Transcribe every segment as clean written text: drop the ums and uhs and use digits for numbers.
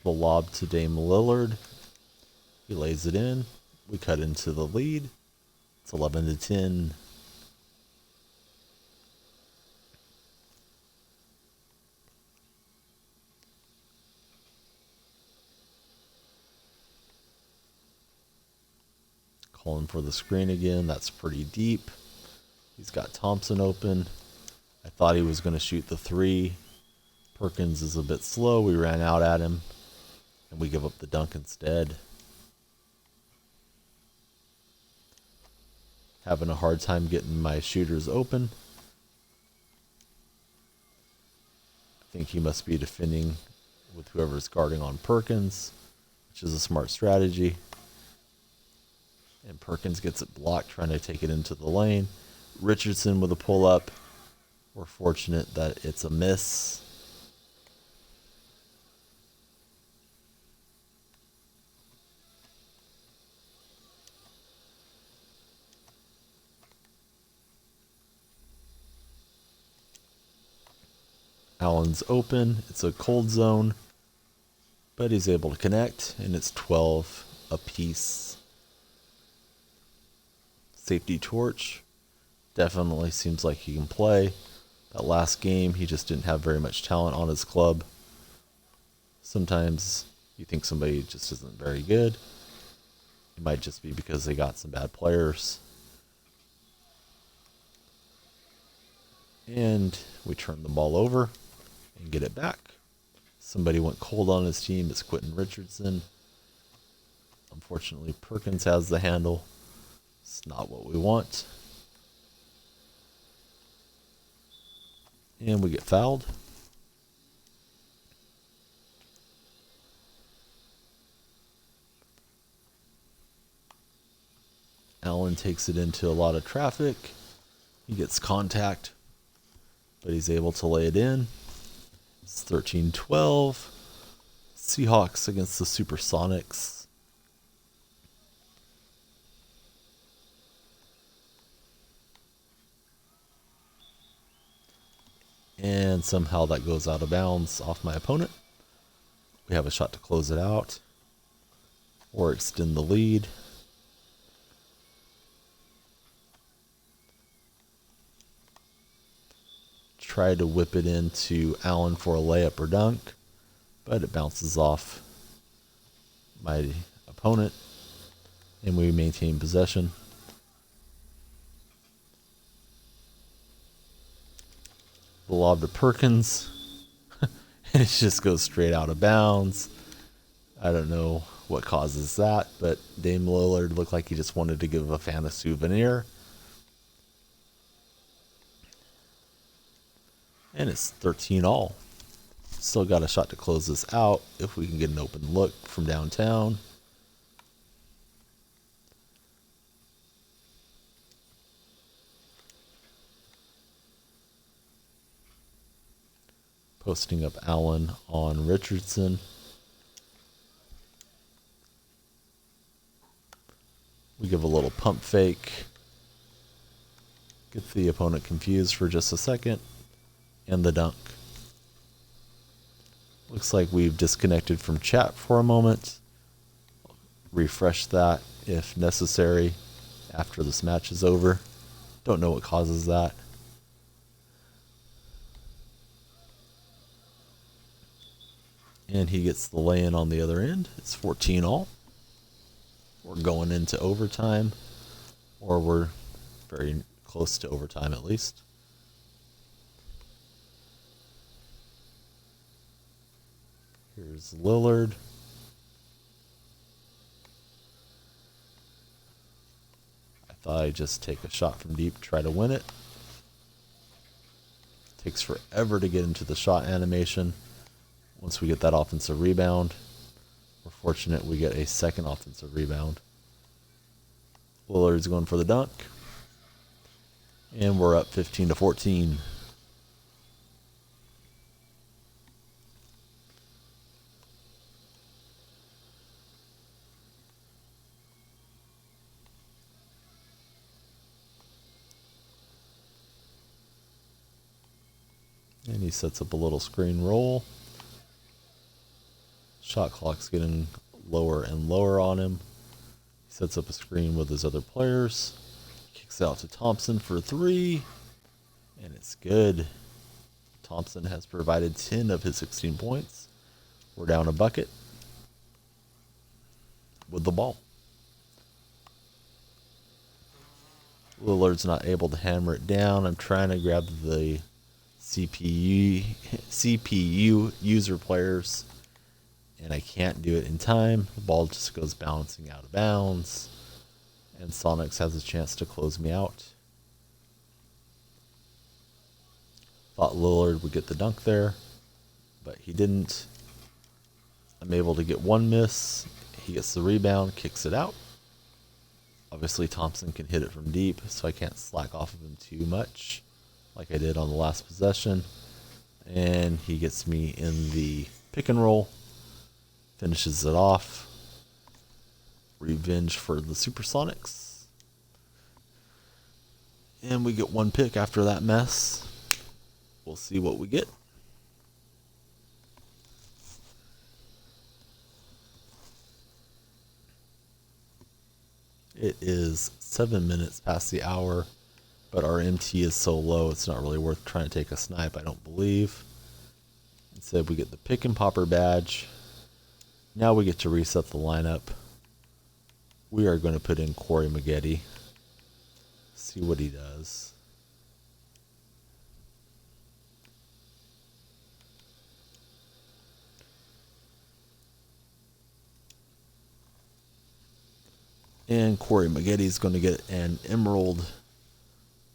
The lob to Dame Lillard. He lays it in. We cut into the lead. It's 11-10. Calling for the screen again. That's pretty deep. He's got Thompson open. I thought he was going to shoot the three. Perkins is a bit slow. We ran out at him, and we give up the dunk instead. Having a hard time getting my shooters open. I think he must be defending with whoever's guarding on Perkins, which is a smart strategy. And Perkins gets it blocked, trying to take it into the lane. Richardson with a pull-up. We're fortunate that it's a miss. Allen's open. It's a cold zone, but he's able to connect, and it's 12 apiece. Safety torch. Definitely seems like he can play. That last game, he just didn't have very much talent on his club. Sometimes you think somebody just isn't very good. It might just be because they got some bad players. And we turn the ball over and get it back. Somebody went cold on his team. It's Quentin Richardson. Unfortunately, Perkins has the handle. It's not what we want. And we get fouled. Allen takes it into a lot of traffic. He gets contact, but he's able to lay it in. It's 13-12. Seahawks against the Supersonics. And somehow that goes out of bounds off my opponent. We have a shot to close it out or extend the lead. Try to whip it into Allen for a layup or dunk, but it bounces off my opponent, and we maintain possession. The lob to Perkins. It just goes straight out of bounds. I don't know what causes that, but Dame Lillard looked like he just wanted to give a fan a souvenir. And it's 13-all. Still got a shot to close this out if we can get an open look from downtown. Posting up Allen on Richardson. We give a little pump fake. Get the opponent confused for just a second. And the dunk. Looks like we've disconnected from chat for a moment. Refresh that if necessary after this match is over. Don't know what causes that. And he gets the lay-in on the other end. It's 14-all. We're going into overtime, or we're very close to overtime at least. Here's Lillard. I thought I'd just take a shot from deep, try to win it. Takes forever to get into the shot animation. Once we get that offensive rebound, we're fortunate we get a second offensive rebound. Lillard's going for the dunk. And we're up 15-14. And he sets up a little screen roll. Shot clock's getting lower and lower on him. He sets up a screen with his other players. Kicks out to Thompson for 3. And it's good. Thompson has provided 10 of his 16 points. We're down a bucket with the ball. Lillard's not able to hammer it down. I'm trying to grab the CPU user players, and I can't do it in time. The ball just goes bouncing out of bounds, and Sonics has a chance to close me out. Thought Lillard would get the dunk there, but he didn't. I'm able to get one miss. He gets the rebound, kicks it out. Obviously, Thompson can hit it from deep, so I can't slack off of him too much like I did on the last possession. And he gets me in the pick and roll, finishes it off. Revenge for the Supersonics. And we get one pick after that mess. We'll see what we get. It is 7 minutes past the hour, but our MT is so low it's not really worth trying to take a snipe, I don't believe. Instead, we get the pick and popper badge. Now we get to reset the lineup. We are going to put in Corey Maggette. See what he does. And Corey Maggette is going to get an emerald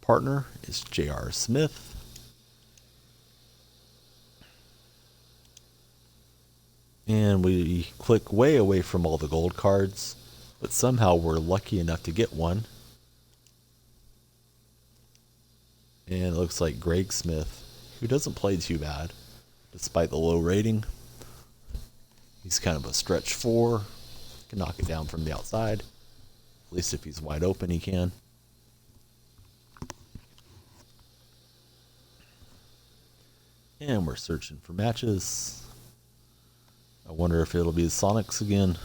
partner. It's J.R. Smith. And we click way away from all the gold cards, but somehow we're lucky enough to get one. And it looks like Greg Smith, who doesn't play too bad, despite the low rating. He's kind of a stretch 4. Can knock it down from the outside. At least if he's wide open, he can. And we're searching for matches. I wonder if it'll be the Sonics again.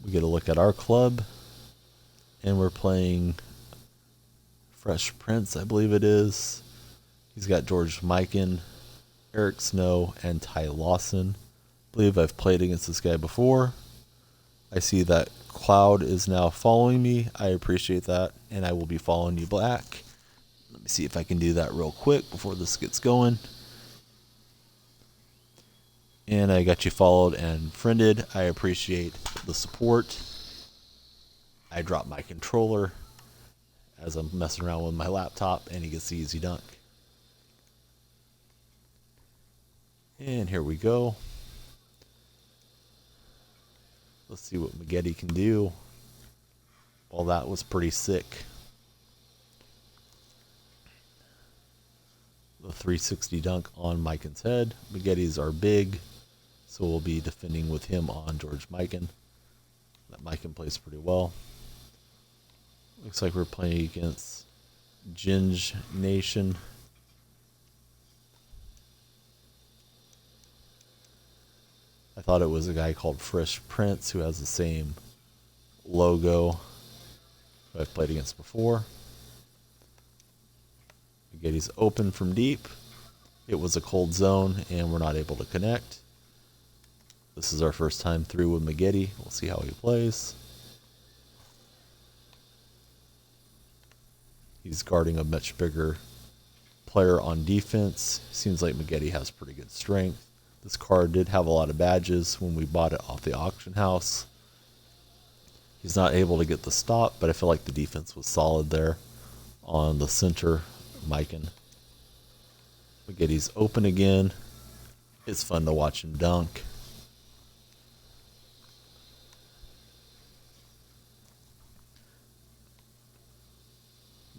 We get a look at our club. And we're playing Fresh Prince, I believe it is. He's got George Mikan, Eric Snow, and Ty Lawson. I believe I've played against this guy before. I see that Cloud is now following me. I appreciate that, and I will be following you, Black. Let me see if I can do that real quick before this gets going. And I got you followed and friended. I appreciate the support. I dropped my controller as I'm messing around with my laptop, and he gets the easy dunk. And here we go. Let's see what Maggette can do. Well, that was pretty sick. The 360 dunk on Mikan's head. Maggette's are big, so we'll be defending with him on George Mikan. That Mikan plays pretty well. Looks like we're playing against Ginge Nation. I thought it was a guy called Fresh Prince who has the same logo who I've played against before. Maggette's open from deep. It was a cold zone and we're not able to connect. This is our first time through with Maggette. We'll see how he plays. He's guarding a much bigger player on defense. Seems like Maggette has pretty good strength. This card did have a lot of badges when we bought it off the auction house. He's not able to get the stop, but I feel like the defense was solid there on the center, Mikan. Maggette's open again. It's fun to watch him dunk.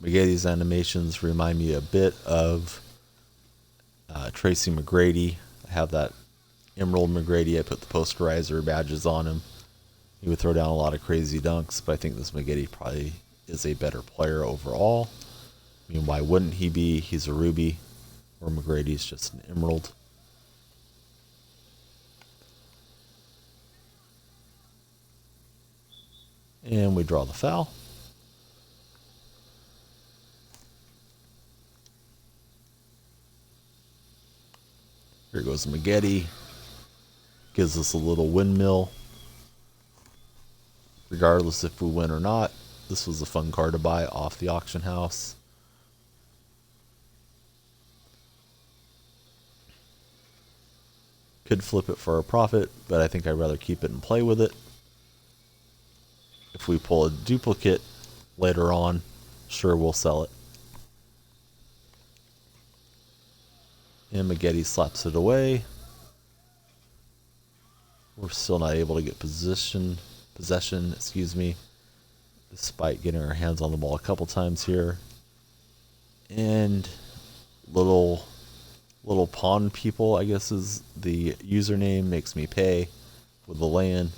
Maggette's animations remind me a bit of Tracy McGrady. I have that Emerald McGrady. I put the posterizer badges on him. He would throw down a lot of crazy dunks, but I think this Maggette probably is a better player overall. I mean, why wouldn't he be? He's a Ruby. Or McGrady's just an emerald. And we draw the foul. Here goes McGetty. Gives us a little windmill. Regardless if we win or not, this was a fun card to buy off the auction house. Could flip it for a profit, but I think I'd rather keep it and play with it. If we pull a duplicate later on, sure, we'll sell it. And McGetty slaps it away. We're still not able to get possession, despite getting our hands on the ball a couple times here. And little pawn people, I guess is the username, makes me pay with the lay-in.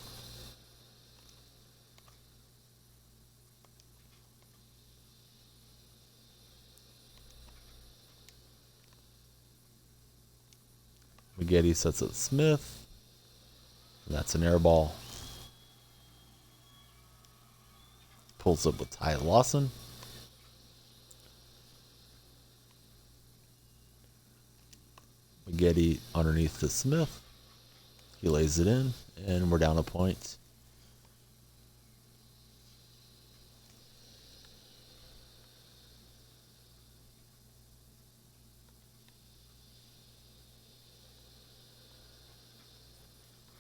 McGetty sets up Smith. And that's an air ball. Pulls up with Ty Lawson. McGetty underneath to Smith. He lays it in, and we're down a point.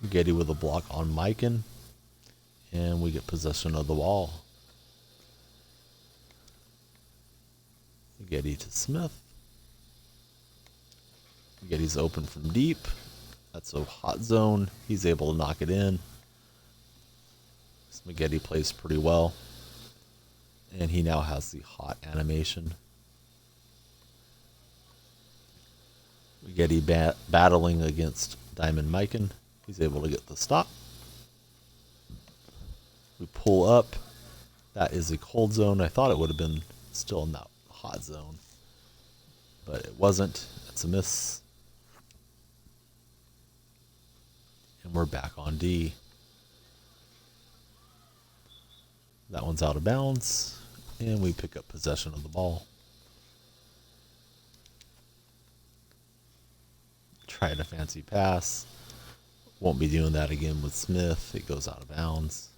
McGetty with a block on Mikan, and we get possession of the ball. McGetty to Smith. McGetty's open from deep. That's a hot zone. He's able to knock it in. McGetty plays pretty well, and he now has the hot animation. McGetty battling against Diamond Mikan. He's able to get the stop. We pull up. That is a cold zone. I thought it would have been still in that hot zone, but it wasn't. That's a miss. And we're back on D. That one's out of bounds, and we pick up possession of the ball. Trying a fancy pass. Won't be doing that again with Smith. It goes out of bounds.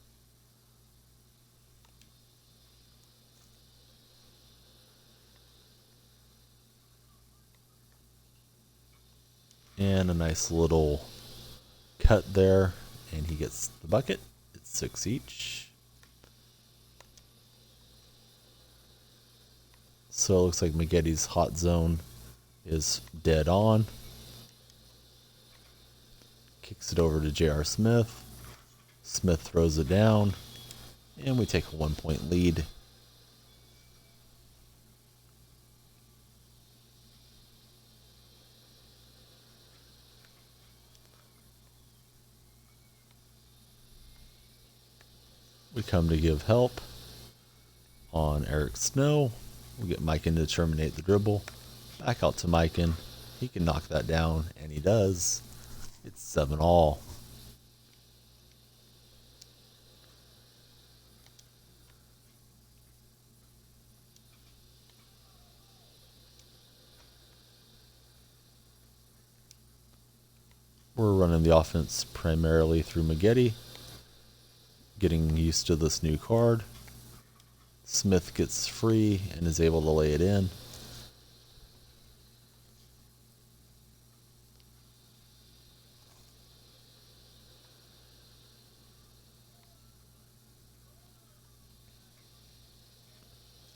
And a nice little cut there, and he gets the bucket. It's 6 each. So it looks like McGetty's hot zone is dead on. Kicks it over to J.R. Smith. Smith throws it down, and we take a 1-point lead. We come to give help on Eric Snow. We get Mikan to terminate the dribble. Back out to Mikan. He can knock that down, and he does. It's 7-all. We're running the offense primarily through McGetty. Getting used to this new card. Smith gets free and is able to lay it in.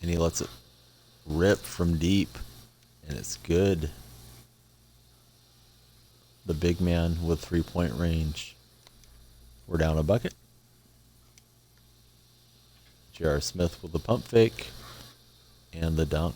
And he lets it rip from deep, and it's good. The big man with 3-point range. We're down a bucket. J.R. Smith with the pump fake and the dunk.